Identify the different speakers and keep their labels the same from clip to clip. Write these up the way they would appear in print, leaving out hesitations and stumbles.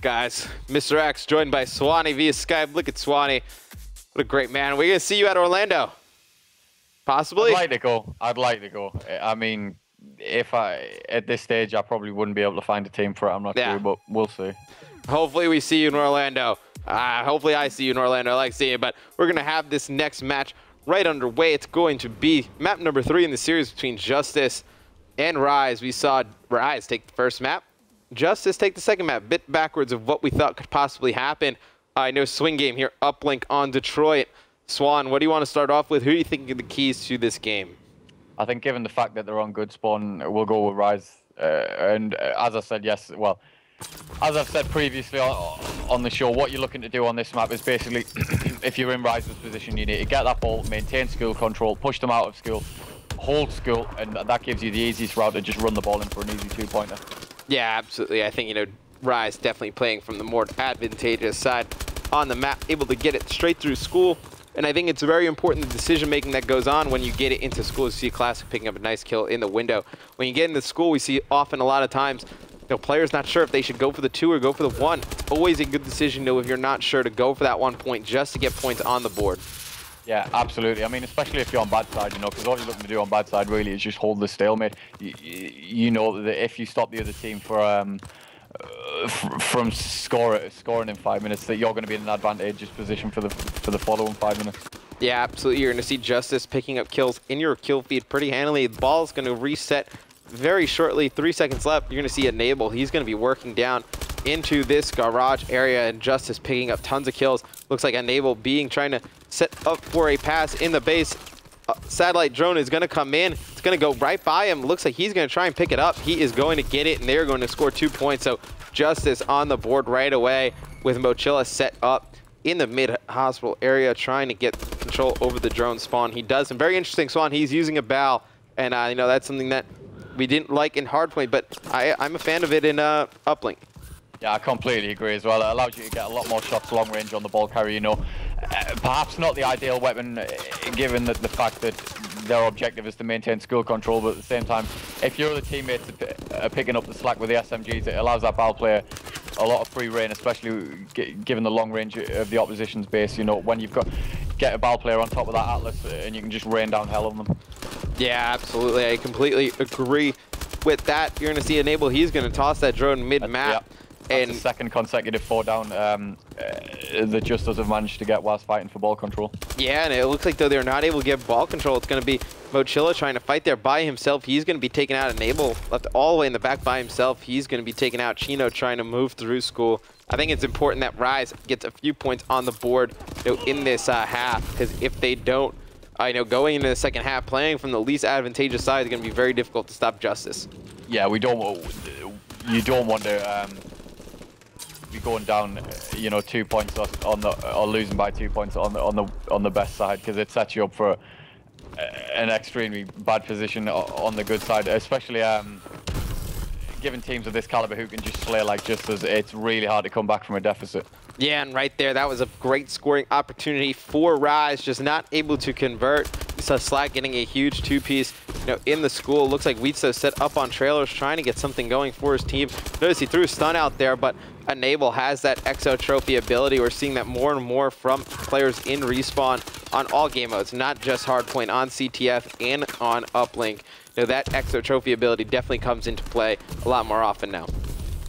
Speaker 1: guys. Mr. X joined by Swanee via Skype. Look at Swanee. What a great man. We're going to see you at Orlando. Possibly?
Speaker 2: I'd like to go. I'd like to go. I mean, at this stage, I probably wouldn't be able to find a team for it. I'm not sure, but we'll see.
Speaker 1: Hopefully we see you in Orlando. Hopefully I see you in Orlando. I like seeing it, but we're going to have this next match right underway. It's going to be map number 3 in the series between Justus and Rise. We saw Rise take the first map. Justus take the second map. Bit backwards of what we thought could possibly happen. I know swing game here, uplink on Detroit. Swan, what do you want to start off with? Who do you think are the keys to this game?
Speaker 2: I think given the fact that they're on good spawn, we'll go with Rise. And as I said, as I've said previously on the show, what you're looking to do on this map is basically, if you're in Rise's position, you need to get that ball, maintain skill control, push them out of skill, hold skill, and that gives you the easiest route to just run the ball in for an easy 2-pointer. Yeah,
Speaker 1: absolutely. I think, Rise definitely playing from the more advantageous side on the map, able to get it straight through school. And I think it's very important, the decision-making that goes on when you get it into school. You see Classic picking up a nice kill in the window. When you get into school, we see often a lot of times, players not sure if they should go for the 2 or go for the 1. It's always a good decision, if you're not sure, to go for that 1 point just to get points on the board.
Speaker 2: Yeah, absolutely. I mean, especially if you're on bad side, because all you're looking to do on bad side really is just hold the stalemate. You know that if you stop the other team from scoring in 5 minutes, that you're going to be in an advantageous position for the following 5 minutes.
Speaker 1: Yeah, absolutely. You're going to see Justus picking up kills in your kill feed pretty handily. The ball is going to reset very shortly. 3 seconds left. You're going to see Enable. He's going to be working down into this garage area, and Justus picking up tons of kills. Looks like Enable trying to set up for a pass in the base. Satellite drone is going to come in. It's going to go right by him. Looks like he's going to try and pick it up. He is going to get it, and they're going to score 2 points. So Justus on the board right away with Mochila set up in the mid-hospital area, trying to get control over the drone spawn. He does some very interesting spawn. He's using a bow, and that's something that we didn't like in hardpoint, but I'm a fan of it in uplink.
Speaker 2: Yeah, I completely agree as well. It allows you to get a lot more shots long range on the ball carrier, Perhaps not the ideal weapon, given the fact that their objective is to maintain skill control, but at the same time, if your other teammates are picking up the slack with the SMGs, it allows that ball player a lot of free reign, especially given the long range of the opposition's base. When you've get a ball player on top of that Atlas, and you can just rain down hell on them. Yeah,
Speaker 1: absolutely. I completely agree with that. You're going to see Enable. He's going to toss that drone mid-map.
Speaker 2: That's the second consecutive 4 down that Justus have managed to get whilst fighting for ball control.
Speaker 1: Yeah, and it looks like though they're not able to get ball control. It's going to be Mochila trying to fight there by himself. He's going to be taking out Enable, left all the way in the back by himself. He's going to be taking out Chino, trying to move through school. I think it's important that Rise gets a few points on the board in this half, because if they don't, going into the second half, playing from the least advantageous side is going to be very difficult to stop Justus.
Speaker 2: Yeah, you don't want to be going down, 2 points or losing by 2 points on the best side, because it sets you up for an extremely bad position on the good side, especially given teams of this caliber who can just slay like Justus. It's really hard to come back from a deficit.
Speaker 1: Yeah, and right there, that was a great scoring opportunity for Rise, just not able to convert. We saw Slack getting a huge 2-piece, in the school. Looks like Weetso set up on trailers, trying to get something going for his team. Notice he threw a stun out there, but Enable has that Exo Trophy ability. We're seeing that more and more from players in Respawn on all game modes, not just Hardpoint, on CTF and on Uplink. That Exo Trophy ability definitely comes into play a lot more often now.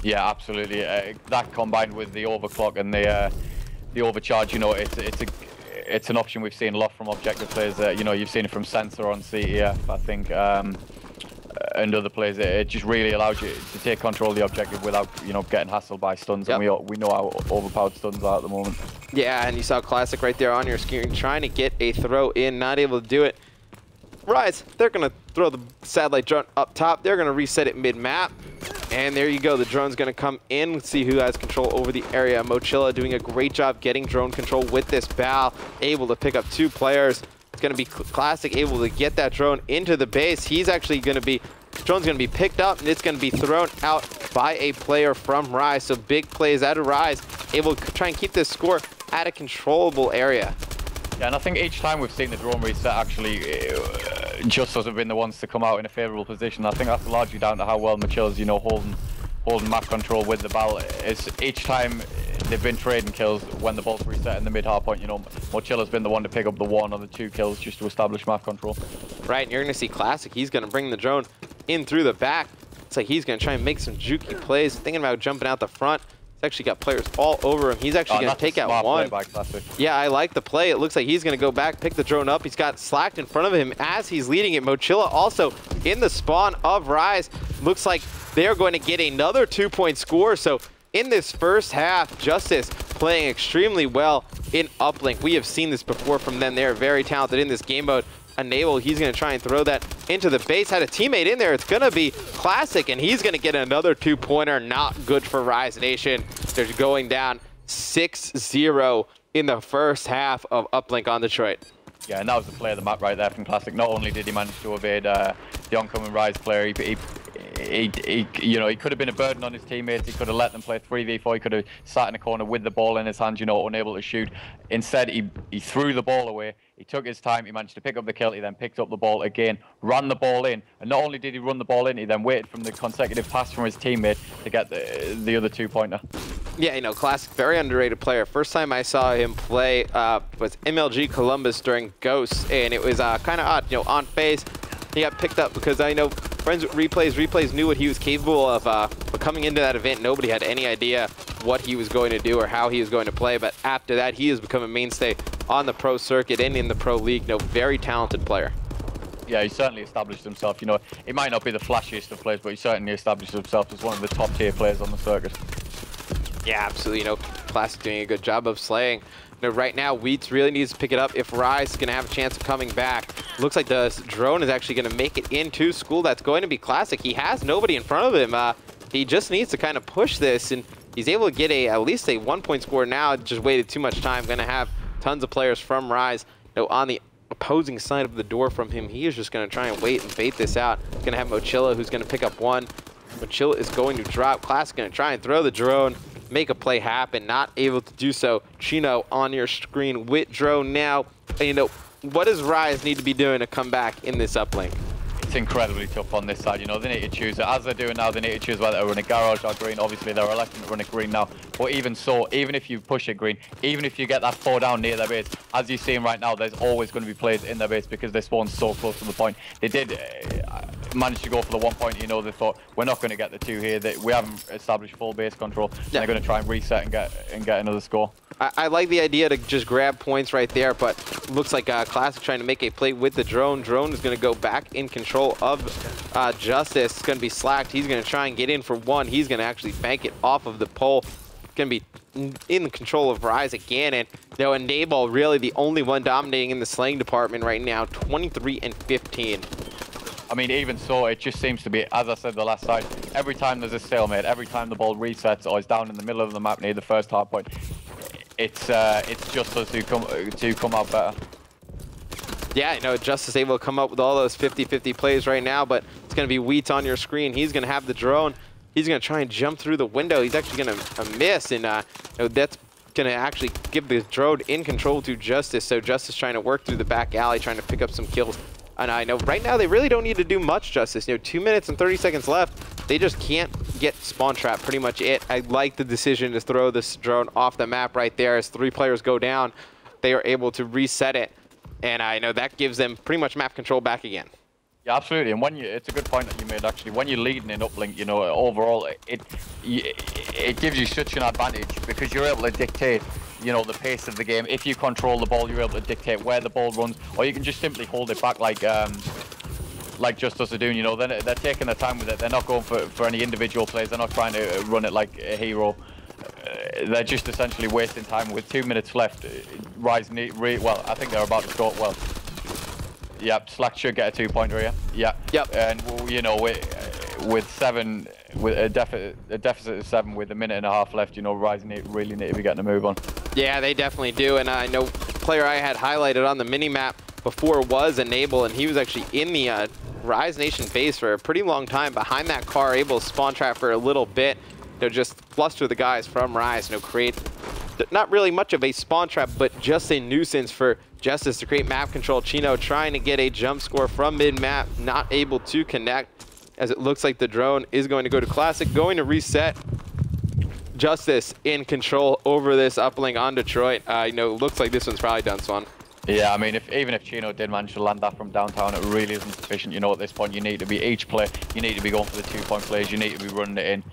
Speaker 2: Yeah, absolutely. That combined with the overclock and the overcharge, it's an option we've seen a lot from objective players. You've seen it from Sensor on CEF, I think, and other players. It just really allows you to take control of the objective without, getting hassled by stuns. Yep. And we know how overpowered stuns are at the moment.
Speaker 1: Yeah, and you saw Classic right there on your screen, trying to get a throw in, not able to do it. Rise, they're going to throw the satellite drone up top. They're going to reset it mid-map. And there you go. The drone's going to come in. Let's see who has control over the area. Mochila doing a great job getting drone control with this bow. Able to pick up 2 players. It's going to be Classic able to get that drone into the base. He's actually going to be... Drone's going to be picked up, and it's going to be thrown out by a player from Rise. So big plays out of Rise. Able to try and keep this score at a controllable area.
Speaker 2: Yeah, and I think each time we've seen the drone reset, actually, Justus have been the ones to come out in a favourable position. I think that's largely down to how well Mochila's, holding map control with the ball. It's each time they've been trading kills when the ball's reset in the mid hard point. You know, Mochilla's been the one to pick up the 1 or the 2 kills just to establish map control.
Speaker 1: Right, and you're going to see Classic. He's going to bring the drone in through the back. It's like he's going to try and make some jukey plays. Thinking about jumping out the front. He's actually got players all over him. He's actually going to take out one. Yeah, I like the play. It looks like he's going to go back, pick the drone up. He's got Slacked in front of him as he's leading it. Mochilla also in the spawn of Rise. Looks like they're going to get another 2-point score. So in this first half, Justus playing extremely well in uplink. We have seen this before from them. They're very talented in this game mode. Enable, he's going to try and throw that into the base. Had a teammate in there. It's going to be Classic, and he's going to get another 2-pointer. Not good for Rise Nation. They're going down 6-0 in the first half of uplink on Detroit.
Speaker 2: Yeah, and that was the play of the map right there from Classic. Not only did he manage to evade the oncoming Rise player, you know, he could have been a burden on his teammates. He could have let them play 3v4. He could have sat in a corner with the ball in his hands, you know, unable to shoot. Instead, he threw the ball away. He took his time. He managed to pick up the kill. He then picked up the ball again, ran the ball in. And not only did he run the ball in, he then waited from the consecutive pass from his teammate to get the other 2-pointer.
Speaker 1: Yeah, you know, Classic, very underrated player. First time I saw him play was MLG Columbus during Ghosts, and it was kind of odd, you know, on phase. He got picked up because I know friends with Replays knew what he was capable of, but coming into that event, nobody had any idea what he was going to do or how he was going to play. But after that, he has become a mainstay on the pro circuit and in the pro league. No, very talented player.
Speaker 2: Yeah, he certainly established himself. You know, he might not be the flashiest of players, but he certainly established himself as one of the top tier players on the circuit. Yeah,
Speaker 1: absolutely. You know, Classic doing a good job of slaying. You know, right now, Wheats really needs to pick it up if Rise is going to have a chance of coming back. Looks like the drone is actually going to make it into school. That's going to be Classic. He has nobody in front of him. He just needs to kind of push this, and he's able to get at least a 1-point score now. Just waited too much time. Going to have tons of players from Rise, you know, on the opposing side of the door from him. He is just going to try and wait and bait this out. Going to have Mochilla, who's going to pick up 1. Mochilla is going to drop. Classic going to try and throw the drone, make a play happen. Not able to do so. Chino on your screen with drone now. And, you know, what does Rise need to be doing to come back in this uplink?
Speaker 2: It's incredibly tough on this side. You know, they need to choose it. As they're doing now, they need to choose whether to run a garage or green. Obviously, they're electing to run a green now. But even so, even if you push a green, even if you get that 4 down near their base, as you're seeing right now, there's always going to be players in their base because they spawn so close to the point. They did manage to go for the 1 point. You know, they thought, we're not going to get the 2 here. We haven't established full base control. Yeah. They're going to try and reset and get another score.
Speaker 1: I like the idea to just grab points right there, but looks like Classic trying to make a play with the drone. Drone is going to go back in control of Justus. It's going to be Slacked. He's going to try and get in for 1. He's going to actually bank it off of the pole. Going to be in control of Rise again, and you know, Enable really the only one dominating in the slaying department right now, 23 and 15.
Speaker 2: I mean, even so, it just seems to be, as I said the last side, every time there's a stalemate, every time the ball resets or is down in the middle of the map near the first hard point, it's Justus who come out better.
Speaker 1: Yeah, you know, Justus able to come up with all those 50-50 plays right now, but it's going to be Wheats on your screen. He's going to have the drone. He's going to try and jump through the window. He's actually going to miss, and you know, that's going to actually give the drone in control to Justus. So Justus trying to work through the back alley, trying to pick up some kills. And I know right now they really don't need to do much, Justus. You know, 2 minutes and 30 seconds left. They just can't get spawn trap, pretty much it. I like the decision to throw this drone off the map right there. As 3 players go down, they are able to reset it. And I know that gives them pretty much map control back again.
Speaker 2: Yeah, absolutely. And it's a good point that you made, actually. When you're leading in uplink, you know, overall, it gives you such an advantage because you're able to dictate, you know, the pace of the game. If you control the ball, you're able to dictate where the ball runs, or you can just simply hold it back like Justus are doing. You know, they're taking their time with it. They're not going for any individual plays. They're not trying to run it like a hero. They're just essentially wasting time. With 2 minutes left, Rise well, I think they're about to score. Well, yep, Slack should get a 2-pointer here. Yeah. Yep. And you know, with a deficit of 7 with a minute and a half left, you know, Rise really need to be getting a move on.
Speaker 1: Yeah, they definitely do. And I know the player I had highlighted on the mini map before was Enable, and he was actually in the Rise Nation base for a pretty long time behind that car, able to spawn trap for a little bit. You know, just fluster the guys from Rise, you know, create not really much of a spawn trap, but just a nuisance for Justus to create map control. Chino trying to get a jump score from mid-map, not able to connect. as it looks like the drone is going to go to Classic, going to reset. Justus in control over this uplink on Detroit. You know, looks like this one's probably done, Swan.
Speaker 2: Yeah, I mean, even if Chino did manage to land that from downtown, it really isn't sufficient. You know, at this point, you need to be each play. You need to be going for the 2-point plays. You need to be running it in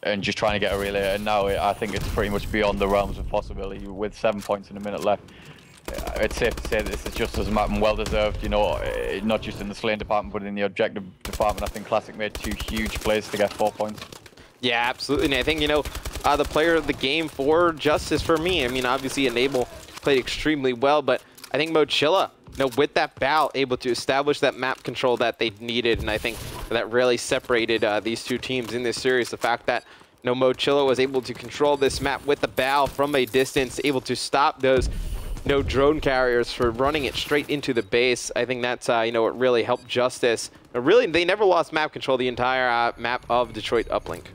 Speaker 2: and just trying to get a relay. And now I think it's pretty much beyond the realms of possibility with 7 points in a minute left. It's safe to say that this is just as map and well deserved. You know, not just in the slaying department, but in the objective department. I think Classic made 2 huge plays to get 4 points.
Speaker 1: Yeah, absolutely. And I think, you know, the player of the game for Justus for me, I mean, obviously Enable played extremely well, but I think Mochilla, you know, with that bow, able to establish that map control that they needed, and I think that really separated these two teams in this series. The fact that, you know, Mochilla was able to control this map with the bow from a distance, able to stop those, you know, drone carriers for running it straight into the base. I think that's, you know, what really helped Justus. Really, they never lost map control the entire map of Detroit uplink.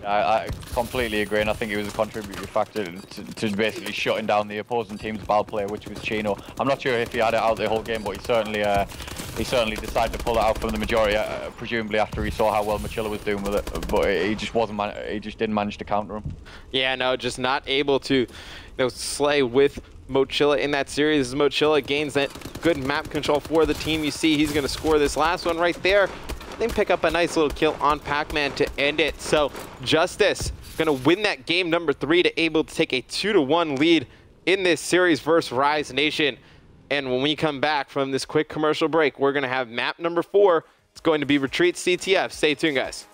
Speaker 2: I completely agree, and I think it was a contributing factor to basically shutting down the opposing team's ball player, which was Chino. I'm not sure if he had it out the whole game, but he certainly decided to pull it out from the majority, presumably after he saw how well Mochilla was doing with it. But he just didn't manage to counter him. Yeah,
Speaker 1: no, just not able to, you know, slay with Mochilla in that series. As Mochilla gains that good map control for the team. You see he's going to score this last one right there. They pick up a nice little kill on Pac-Man to end it. So Justus gonna win that game number 3 to able to take a 2-1 lead in this series versus Rise Nation. And when we come back from this quick commercial break, we're gonna have map number 4. It's going to be Retreat CTF. Stay tuned, guys.